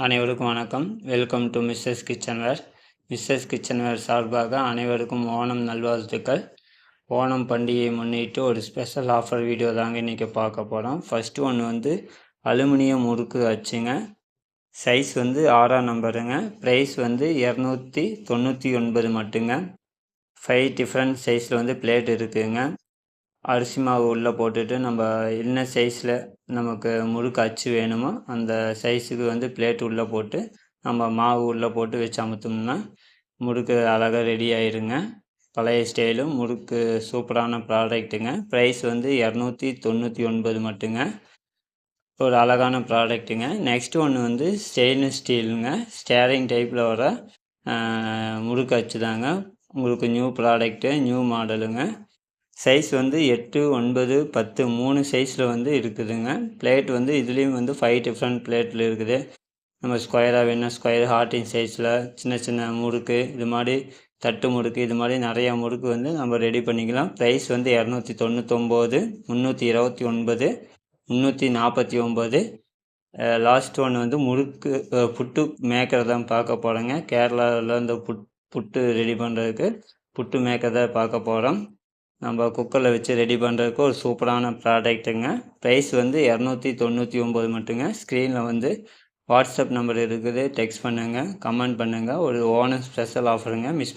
அனைவருக்கும் வணக்கம். Welcome to Mrs Kitchenware. Mrs Kitchenware சார்பாக அனைவருக்கும் ஓணம் நல்வாழ்த்துக்கள். ஓணம் பண்டிகையை முன்னிட்டு ஒரு ஸ்பெஷல் ஆஃபர் வீடியோ தாங்க இன்றைக்கி பார்க்க போகிறோம். ஃபஸ்ட்டு ஒன்று வந்து அலுமினியம் முறுக்கு அச்சுங்க. சைஸ் வந்து 6ஆம் நம்பருங்க. ப்ரைஸ் வந்து 299 மட்டுங்க. 5 டிஃப்ரெண்ட் சைஸில் வந்து பிளேட் இருக்குதுங்க. அரிசி மாவு உள்ளே போட்டுட்டு நம்ம என்ன சைஸில் நமக்கு முறுக்கு அச்சு வேணுமோ அந்த சைஸுக்கு வந்து பிளேட் உள்ளே போட்டு நம்ம மாவு உள்ளே போட்டு வச்சு அமுத்தோம்னா முறுக்கு அழகாக ரெடி ஆயிருங்க. பழைய ஸ்டைலும் முறுக்கு சூப்பரான ப்ராடக்ட்டுங்க. ப்ரைஸ் வந்து 299 மட்டுங்க. ஒரு அழகான ப்ராடக்ட்டுங்க. நெக்ஸ்ட்டு ஒன்று வந்து ஸ்டெயின்லெஸ் ஸ்டீலுங்க. ஸ்டேரிங் டைப்பில் வர முறுக்கு அச்சு தாங்க. உங்களுக்கு நியூ ப்ராடக்ட்டு, நியூ மாடலுங்க. சைஸ் வந்து 8, 9, 10 3 சைஸில் வந்து இருக்குதுங்க. பிளேட் வந்து இதுலேயும் வந்து 5 டிஃப்ரெண்ட் பிளேட்டில் இருக்குது. நம்ம ஸ்கொயராக வேணுன்னா ஸ்கொயர், ஹார்டின் சைஸில் சின்ன சின்ன முறுக்கு, இது மாதிரி தட்டு முறுக்கு, இது மாதிரி நிறையா முறுக்கு வந்து நம்ம ரெடி பண்ணிக்கலாம். ப்ரைஸ் வந்து 299, 329, 349. லாஸ்ட் ஒன்று வந்து முறுக்கு புட்டு மேக்கர் தான் பார்க்க போகிறோங்க. கேரளாவில் இந்த புட்டு ரெடி பண்ணுறதுக்கு புட்டு மேக்கர் தான் பார்க்க போகிறோம். நம்ம குக்கரில் வச்சு ரெடி பண்ணுறதுக்கு ஒரு சூப்பரான ப்ராடக்ட்டுங்க. ப்ரைஸ் வந்து 299 மட்டுங்க. ஸ்க்ரீனில் வந்து வாட்ஸ்அப் நம்பர் இருக்குது. டெக்ஸ்ட் பண்ணுங்கள், கமெண்ட் பண்ணுங்கள். ஒரு ஓணம் ஸ்பெஷல் ஆஃபருங்க. மிஸ்